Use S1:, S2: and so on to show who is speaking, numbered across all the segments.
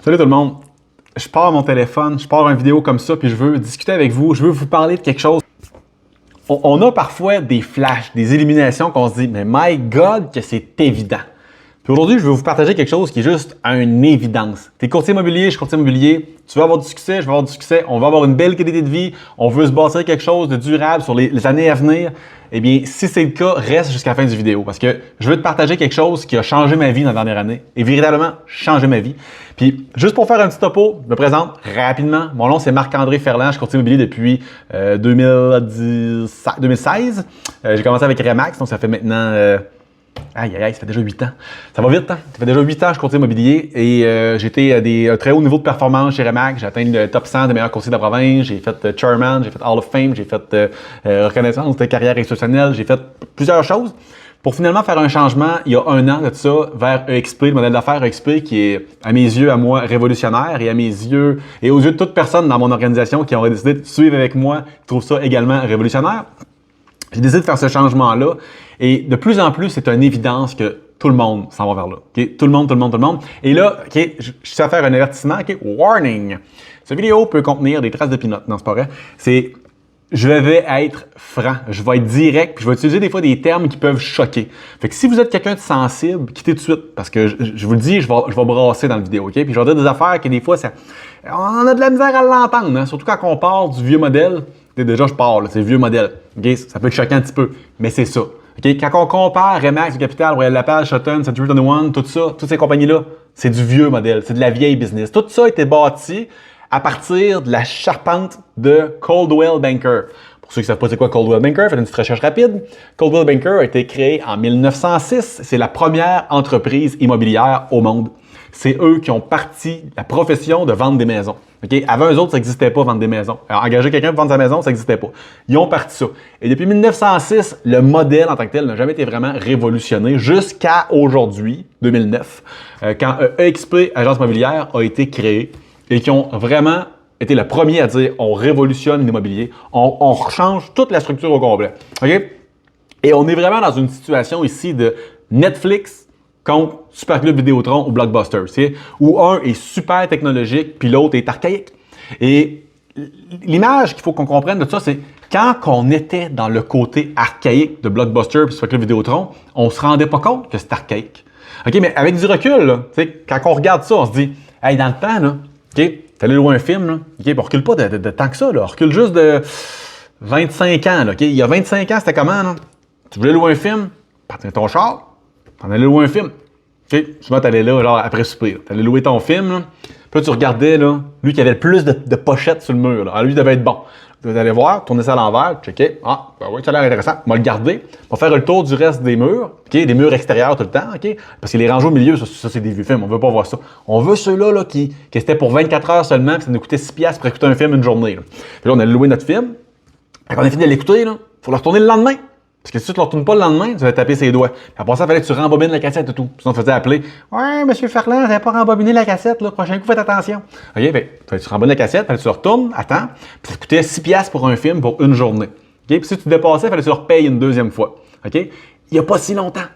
S1: Salut tout le monde. Je pars mon téléphone, je pars une vidéo comme ça, puis je veux discuter avec vous, je veux vous parler de quelque chose. On a parfois des flashs, des illuminations qu'on se dit, mais my God, que c'est évident. Puis aujourd'hui, je vais vous partager quelque chose qui est juste une évidence. Tu es courtier immobilier, je suis courtier immobilier, tu vas avoir du succès, je vais avoir du succès, on va avoir une belle qualité de vie, on veut se bâtir quelque chose de durable sur les années à venir. Eh bien, si c'est le cas, reste jusqu'à la fin du vidéo parce que je veux te partager quelque chose qui a changé ma vie dans la dernière année et véritablement changé ma vie. Puis, juste pour faire un petit topo, je me présente rapidement. Mon nom, c'est Marc-André Ferland, je suis courtier immobilier depuis 2016. J'ai commencé avec Remax, donc ça fait maintenant... ça fait déjà 8 ans. Ça va vite, hein? Ça fait déjà 8 ans que je suis courtier immobilier et j'ai été à des très hauts niveaux de performance chez Remax. J'ai atteint le top 100 des meilleurs courtiers de la province. J'ai fait Chairman, j'ai fait Hall of Fame, j'ai fait reconnaissance de carrière institutionnelle. J'ai fait plusieurs choses pour finalement faire un changement il y a un an de ça vers EXP, le modèle d'affaires EXP qui est à mes yeux, à moi, révolutionnaire et à mes yeux et aux yeux de toute personne dans mon organisation qui aurait décidé de suivre avec moi trouve ça également révolutionnaire. J'ai décidé de faire ce changement-là et de plus en plus, c'est une évidence que tout le monde s'en va vers là. Okay? Tout le monde. Et là, okay, je suis à faire un avertissement. Okay? Warning! Cette vidéo peut contenir des traces de peanuts. Non, c'est pas vrai. Je vais être franc, je vais être direct, puis je vais utiliser des fois des termes qui peuvent choquer. Fait que si vous êtes quelqu'un de sensible, quittez tout de suite, parce que je vous le dis, je vais brasser dans la vidéo, OK? Puis je vais dire des affaires que des fois, on a de la misère à l'entendre, hein? Surtout quand on parle du vieux modèle. Déjà, je parle, c'est le vieux modèle. Okay? Ça peut être choquant un petit peu, mais c'est ça. Okay? Quand on compare Remax, Capital, Royal LePage, Shotton, Century 21, tout ça, toutes ces compagnies-là, c'est du vieux modèle, c'est de la vieille business. Tout ça a été bâti à partir de la charpente de Coldwell Banker. Pour ceux qui ne savent pas c'est quoi Coldwell Banker, faites une petite recherche rapide. Coldwell Banker a été créé en 1906. C'est la première entreprise immobilière au monde. C'est eux qui ont parti la profession de vendre des maisons. Okay? Avant eux autres, ça n'existait pas, vendre des maisons. Alors, engager quelqu'un pour vendre sa maison, ça n'existait pas. Ils ont parti ça. Et depuis 1906, le modèle en tant que tel n'a jamais été vraiment révolutionné jusqu'à aujourd'hui, 2009, quand EXP, Agence immobilière, a été créée et qui ont vraiment été le premier à dire on révolutionne l'immobilier, on change toute la structure au complet. Okay? Et on est vraiment dans une situation ici de Netflix contre Super Club Vidéotron ou Blockbuster, où un est super technologique puis l'autre est archaïque. Et l'image qu'il faut qu'on comprenne de ça, c'est quand on était dans le côté archaïque de Blockbuster puis Super Club Vidéotron, on se rendait pas compte que c'est archaïque. Okay? Mais avec du recul, là, quand on regarde ça, on se dit hey, dans le temps, là, okay, t'allais louer un film, là, okay, on recule pas de tant que ça, là, on recule juste de 25 ans. Là, okay? Il y a 25 ans, c'était comment? Là? Tu voulais louer un film, partais ton char, t'en allais louer un film. Okay? Souvent, t'allais là, genre après souper. T'allais louer ton film, là. Puis là, tu regardais, là, lui qui avait le plus de pochettes sur le mur. Là. Alors, lui, devait être bon. Tu allais voir, tourner ça à l'envers, checker. Ah, ben oui, ça a l'air intéressant. On va le garder. On va faire le tour du reste des murs. Okay? Des murs extérieurs tout le temps. Okay? Parce que les rangées au milieu, ça c'est des vieux films. On veut pas voir ça. On veut ceux-là là, qui étaient pour 24 heures seulement, puis ça nous coûtait 6$ pour écouter un film une journée. Là. Puis là, on allait louer notre film. Quand on a fini de l'écouter, il faut le retourner le lendemain. Parce que si tu ne le retournes pas le lendemain, tu vas taper ses doigts. Puis après ça, il fallait que tu rembobines la cassette et tout. Puis on te faisait appeler. Ouais, monsieur Ferland, vous n'avez pas rembobiné la cassette, là. Prochain coup, faites attention. OK, ben, tu rembobines la cassette, fallait que tu le retournes, attends. Puis ça coûtait 6$ pour un film pour une journée. OK, puis si tu dépassais, il fallait que tu le repayes une deuxième fois. OK, il n'y a pas si longtemps.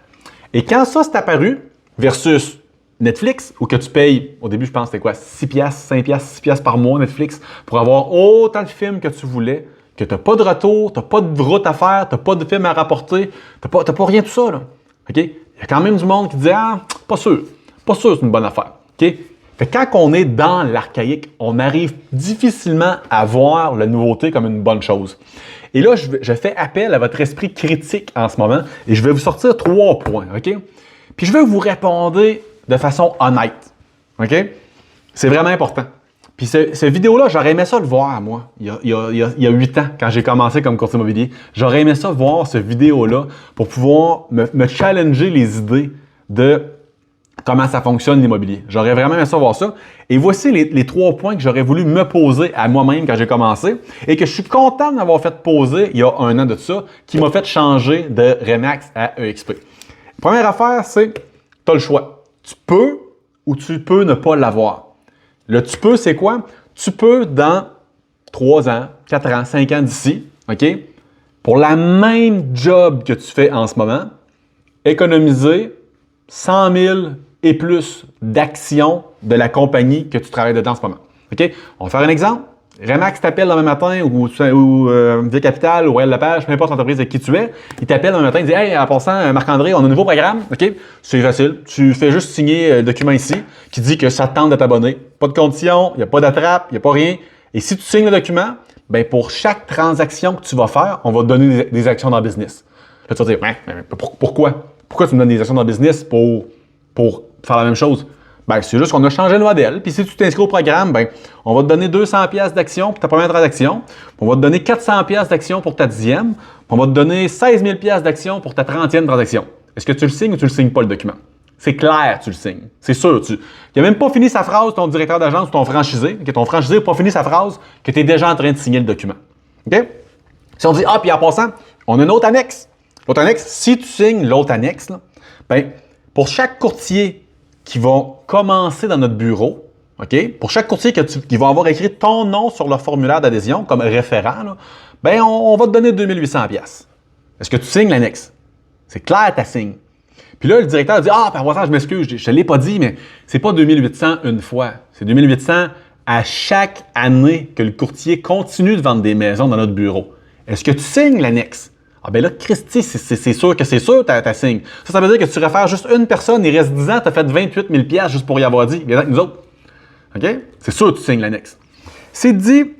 S1: Et quand ça s'est apparu, versus Netflix, où que tu payes, au début, je pense, c'était quoi, 6$, 5$, 6$ par mois, Netflix, pour avoir autant de films que tu voulais, que tu n'as pas de retour, tu n'as pas de route à faire, tu n'as pas de film à rapporter, tu n'as pas rien de tout ça. Là. Okay? Il y a quand même du monde qui dit ah, pas sûr c'est une bonne affaire. Okay? Fait que quand on est dans l'archaïque, on arrive difficilement à voir la nouveauté comme une bonne chose. Et là, je fais appel à votre esprit critique en ce moment et je vais vous sortir 3 points. Okay? Puis je vais vous répondre de façon honnête. Okay? C'est vraiment important. Puis cette vidéo-là, j'aurais aimé ça le voir, moi, il y a 8 ans, quand j'ai commencé comme courtier immobilier. J'aurais aimé ça voir cette vidéo-là pour pouvoir me challenger les idées de comment ça fonctionne l'immobilier. J'aurais vraiment aimé ça voir ça. Et voici les 3 points que j'aurais voulu me poser à moi-même quand j'ai commencé et que je suis content d'avoir fait poser il y a un an de ça, qui m'a fait changer de Remax à EXP. Première affaire, c'est tu as le choix. Tu peux ou tu peux ne pas l'avoir. Le tu peux, c'est quoi? Tu peux, dans 3 ans, 4 ans, 5 ans d'ici, OK, pour la même job que tu fais en ce moment, économiser 100 000 et plus d'actions de la compagnie que tu travailles dedans en ce moment. OK? On va faire un exemple. Remax t'appelle demain matin ou Via Capital ou Royal Lepage, peu importe l'entreprise avec qui tu es, il t'appelle demain matin, il dit « Hey, en passant, Marc-André, on a un nouveau programme. OK? C'est facile. Tu fais juste signer le document ici qui dit que ça te tente de t'abonner. Pas de condition, il n'y a pas d'attrape, il n'y a pas rien. Et si tu signes le document, ben pour chaque transaction que tu vas faire, on va te donner des actions dans le business. » Là, tu vas dire « Pourquoi? Pourquoi tu me donnes des actions dans le business pour faire la même chose? » Ben, c'est juste qu'on a changé le modèle. Puis si tu t'inscris au programme, ben, on va te donner 200$ d'actions pour ta première transaction. On va te donner 400$ d'actions pour ta 10e. On va te donner 16 000$ d'actions pour ta 30e transaction. Est-ce que tu le signes ou tu le signes pas le document? C'est clair, tu le signes. C'est sûr. Il n'a même pas fini sa phrase, ton directeur d'agence ou ton franchisé. Okay? Ton franchisé n'a pas fini sa phrase que tu es déjà en train de signer le document. OK? Si on dit, puis en passant, on a une autre annexe. L'autre annexe, si tu signes l'autre annexe, là, ben, pour chaque courtier qui vont commencer dans notre bureau, OK? Pour chaque courtier qui va avoir écrit ton nom sur leur formulaire d'adhésion comme référent, là, ben on va te donner 2800$. Est-ce que tu signes l'annexe? C'est clair, tu signes. Puis là, le directeur dit par hasard, je m'excuse, je ne te l'ai pas dit, mais c'est pas 2800 une fois. C'est 2800 à chaque année que le courtier continue de vendre des maisons dans notre bureau. Est-ce que tu signes l'annexe? Ah ben là, Christy, c'est sûr que c'est sûr, tu signes. Ça veut dire que tu réfères juste une personne, il reste 10 ans, tu as fait 28 000$ juste pour y avoir dit. Viens avec nous autres. OK? C'est sûr que tu signes l'annexe. C'est dit.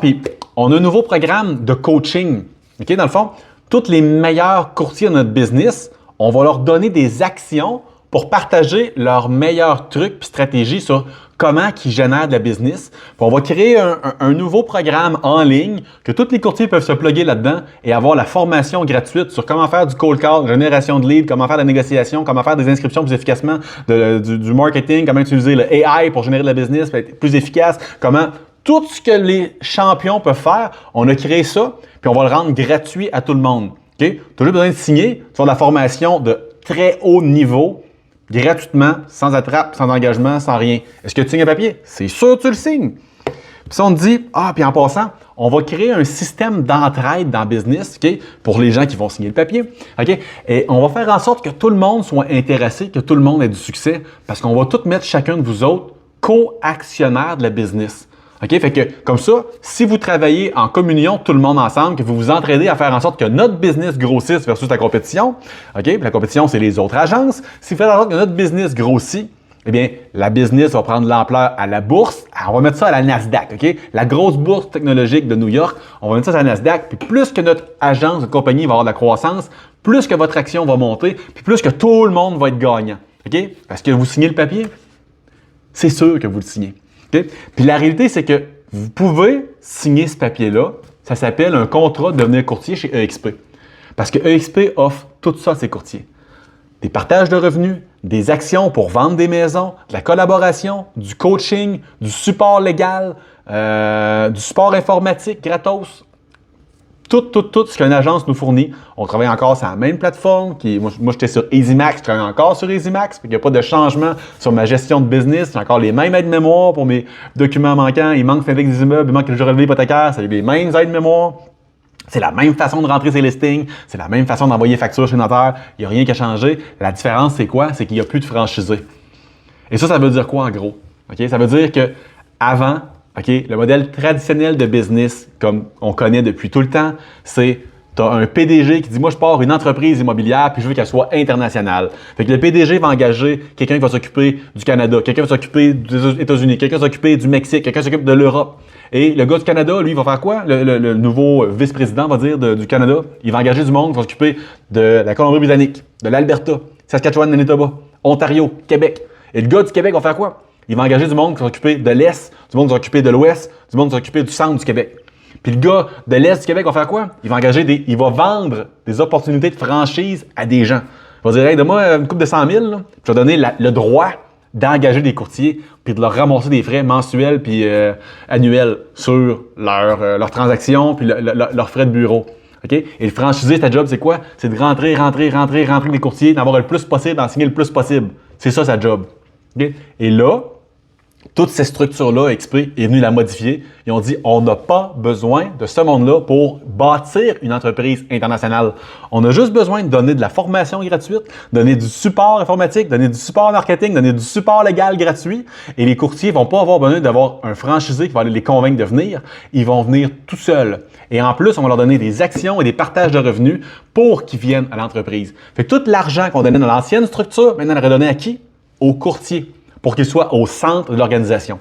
S1: Puis on a un nouveau programme de coaching. OK? Dans le fond, tous les meilleurs courtiers de notre business, on va leur donner des actions pour partager leurs meilleurs trucs et stratégies sur comment ils génèrent de la business. Puis on va créer un nouveau programme en ligne que tous les courtiers peuvent se plugger là-dedans et avoir la formation gratuite sur comment faire du cold call, génération de leads, comment faire de la négociation, comment faire des inscriptions plus efficacement, du marketing, comment utiliser le AI pour générer de la business, pour être plus efficace, comment tout ce que les champions peuvent faire, on a créé ça, puis on va le rendre gratuit à tout le monde. OK? Tu as juste besoin de signer sur de la formation de très haut niveau, gratuitement, sans attrape, sans engagement, sans rien. Est-ce que tu signes un papier? C'est sûr que tu le signes. Puis si on te dit, puis en passant, on va créer un système d'entraide dans le business, OK, pour les gens qui vont signer le papier. OK? Et on va faire en sorte que tout le monde soit intéressé, que tout le monde ait du succès, parce qu'on va tout mettre chacun de vous autres co-actionnaires de la business. OK? Fait que, comme ça, si vous travaillez en communion, tout le monde ensemble, que vous vous entraidez à faire en sorte que notre business grossisse versus la compétition, OK? Puis la compétition, c'est les autres agences. Si vous faites en sorte que notre business grossit, eh bien, la business va prendre l'ampleur à la bourse. Alors, on va mettre ça à la Nasdaq, OK? La grosse bourse technologique de New York, on va mettre ça à la Nasdaq. Puis plus que notre agence, notre compagnie va avoir de la croissance, plus que votre action va monter, puis plus que tout le monde va être gagnant, OK? Parce que vous signez le papier, c'est sûr que vous le signez. Okay? Puis la réalité, c'est que vous pouvez signer ce papier-là. Ça s'appelle un contrat de devenir courtier chez EXP. Parce que EXP offre tout ça à ses courtiers. Des partages de revenus, des actions pour vendre des maisons, de la collaboration, du coaching, du support légal, du support informatique gratos. Tout ce qu'une agence nous fournit. On travaille encore sur la même plateforme. Moi, j'étais sur EasyMax, je travaille encore sur EasyMax. Il n'y a pas de changement sur ma gestion de business. J'ai encore les mêmes aides-mémoires pour mes documents manquants. Il manque l'index des immeubles, il manque le jeu relevé hypothécaire. C'est les mêmes aides-mémoires. C'est la même façon de rentrer ses listings. C'est la même façon d'envoyer facture chez le notaire. Il n'y a rien qui a changé. La différence, c'est quoi? C'est qu'il n'y a plus de franchisés. Et ça veut dire quoi en gros? Okay? Ça veut dire que avant, OK, le modèle traditionnel de business, comme on connaît depuis tout le temps, c'est tu as un PDG qui dit « Moi, je pars une entreprise immobilière puis je veux qu'elle soit internationale. » Fait que le PDG va engager quelqu'un qui va s'occuper du Canada, quelqu'un va s'occuper des États-Unis, quelqu'un va s'occuper du Mexique, quelqu'un s'occupe de l'Europe. Et le gars du Canada, lui, il va faire quoi? Le nouveau vice-président, va dire, du Canada, il va engager du monde qui va s'occuper de la Colombie-Britannique, de l'Alberta, Saskatchewan, Manitoba, Ontario, Québec. Et le gars du Québec va faire quoi? Il va engager du monde qui va s'occuper de l'Est, du monde qui va s'occuper de l'Ouest, du monde qui va s'occuper du centre du Québec. Puis le gars de l'Est du Québec va faire quoi? Il va vendre des opportunités de franchise à des gens. Il va dire, hey, donne-moi une coupe de 100 000, là. Je vais donner le droit d'engager des courtiers puis de leur ramasser des frais mensuels puis annuels sur leurs transactions puis leurs frais de bureau. Okay? Et le franchisé, ta job, c'est quoi? C'est de rentrer des courtiers, d'avoir le plus possible, d'en signer le plus possible. C'est ça, sa job. Okay? Et là, Toutes ces structures-là, XP est venu la modifier. Ils ont dit, on n'a pas besoin de ce monde-là pour bâtir une entreprise internationale. On a juste besoin de donner de la formation gratuite, donner du support informatique, donner du support marketing, donner du support légal gratuit. Et les courtiers vont pas avoir besoin d'avoir un franchisé qui va aller les convaincre de venir. Ils vont venir tout seuls. Et en plus, on va leur donner des actions et des partages de revenus pour qu'ils viennent à l'entreprise. Fait que tout l'argent qu'on donnait dans l'ancienne structure, maintenant, on aurait donné à qui? Aux courtiers, pour qu'ils soient au centre de l'organisation.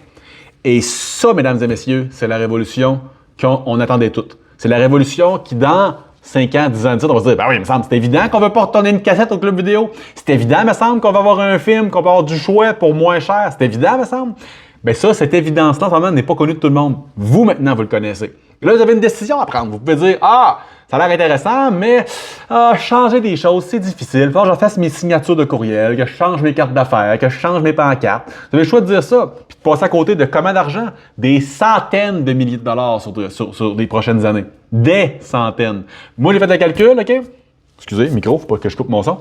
S1: Et ça, mesdames et messieurs, c'est la révolution qu'on attendait toutes. C'est la révolution qui, dans 5 ans, 10 ans, on va se dire, ben oui, il me semble, c'est évident qu'on ne veut pas retourner une cassette au club vidéo. C'est évident, il me semble, qu'on va avoir un film, qu'on va avoir du choix pour moins cher. C'est évident, il me semble. Bien ça, cette évidence-là, en ce moment, n'est pas connue de tout le monde. Vous, maintenant, vous le connaissez. Et là, vous avez une décision à prendre. Vous pouvez dire, ça a l'air intéressant, mais changer des choses, c'est difficile. Il faut que je fasse mes signatures de courriel, que je change mes cartes d'affaires, que je change mes pancartes. Vous avez le choix de dire ça, puis de passer à côté de comment d'argent? Des centaines de milliers de dollars sur les prochaines années. Des centaines. Moi, j'ai fait le calcul, OK? Excusez, micro, faut pas que je coupe mon son.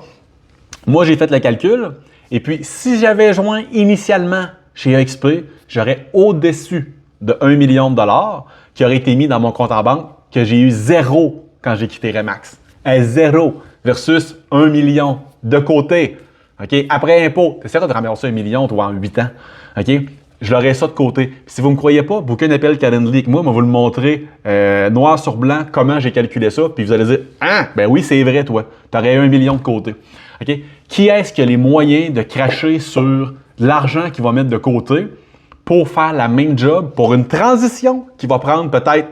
S1: Moi, j'ai fait le calcul, et puis si j'avais joint initialement chez XP, j'aurais au-dessus de 1 million de dollars qui aurait été mis dans mon compte en banque, que j'ai eu 0 quand j'ai quitté Remax. 0 versus 1 million de côté. OK? Après impôt, tu essaieras de ramasser 1 million, toi, en 8 ans. OK? Je l'aurais ça de côté. Puis si vous ne me croyez pas, booker un appel Calendly avec moi, vous le montrer noir sur blanc comment j'ai calculé ça, puis vous allez dire, ben oui, c'est vrai, toi. Tu aurais 1 million de côté. OK? Qui est-ce qui a les moyens de cracher sur l'argent qu'il va mettre de côté pour faire la même job, pour une transition qui va prendre peut-être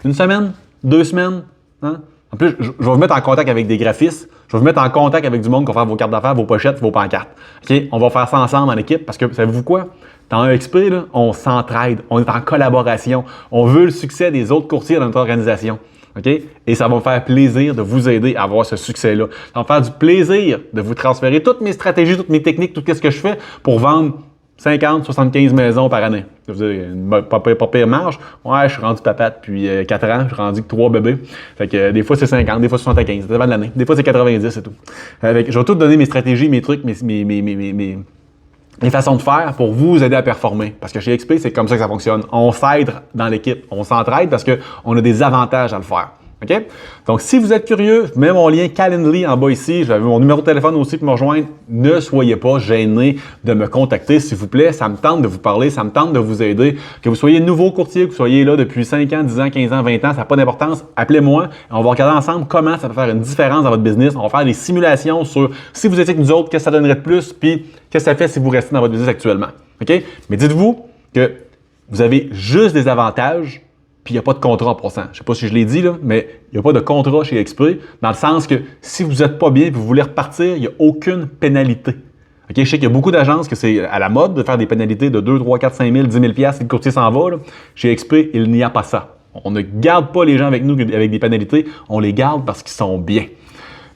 S1: 1 semaine, 2 semaines? Hein? En plus, je vais vous mettre en contact avec des graphistes. Je vais vous mettre en contact avec du monde qui va faire vos cartes d'affaires, vos pochettes, vos pancartes. OK? On va faire ça ensemble en équipe parce que, savez-vous quoi? Dans un XP, là, on s'entraide, on est en collaboration. On veut le succès des autres courtiers dans notre organisation. OK? Et ça va me faire plaisir de vous aider à avoir ce succès-là. Ça va me faire du plaisir de vous transférer toutes mes stratégies, toutes mes techniques, tout ce que je fais pour vendre 50, 75 maisons par année. Vous avez pas pire marge. Ouais, je suis rendu papa depuis 4 ans. Je suis rendu que 3 bébés. Fait que des fois, c'est 50, des fois, c'est 75. Ça dépend de l'année. Des fois, c'est 90 et tout. Je vais tout donner mes stratégies, mes trucs, mes façons de faire pour vous aider à performer. Parce que chez XP, c'est comme ça que ça fonctionne. On s'aide dans l'équipe. On s'entraide parce qu'on a des avantages à le faire. OK? Donc, si vous êtes curieux, je mets mon lien Calendly en bas ici. J'avais mon numéro de téléphone aussi pour me rejoindre. Ne soyez pas gênés de me contacter, s'il vous plaît. Ça me tente de vous parler, ça me tente de vous aider. Que vous soyez nouveau courtier, que vous soyez là depuis 5 ans, 10 ans, 15 ans, 20 ans, ça n'a pas d'importance. Appelez-moi. On va regarder ensemble comment ça peut faire une différence dans votre business. On va faire des simulations sur si vous étiez avec nous autres, qu'est-ce que ça donnerait de plus, puis qu'est-ce que ça fait si vous restez dans votre business actuellement. OK? Mais dites-vous que vous avez juste des avantages. Puis il n'y a pas de contrat en passant. Je ne sais pas si je l'ai dit, là, mais il n'y a pas de contrat chez XP, dans le sens que si vous n'êtes pas bien et vous voulez repartir, il n'y a aucune pénalité. OK? Je sais qu'il y a beaucoup d'agences que c'est à la mode de faire des pénalités de 2, 3, 4, 5 000, 10 000 si le courtier s'en va. Là. Chez XP, il n'y a pas ça. On ne garde pas les gens avec nous avec des pénalités, on les garde parce qu'ils sont bien.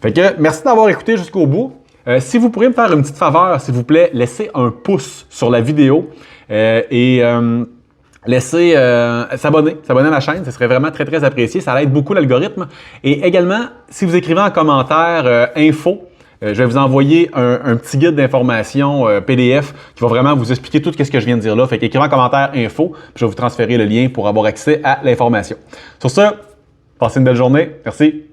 S1: Fait que merci d'avoir écouté jusqu'au bout. Si vous pourriez me faire une petite faveur, s'il vous plaît, laissez un pouce sur la vidéo laissez s'abonner à ma chaîne, ce serait vraiment très, très apprécié. Ça aide beaucoup l'algorithme. Et également, si vous écrivez en commentaire info, je vais vous envoyer un petit guide d'information PDF qui va vraiment vous expliquer tout ce que je viens de dire là. Fait qu'écrivez en commentaire info, puis je vais vous transférer le lien pour avoir accès à l'information. Sur ce, passez une belle journée. Merci.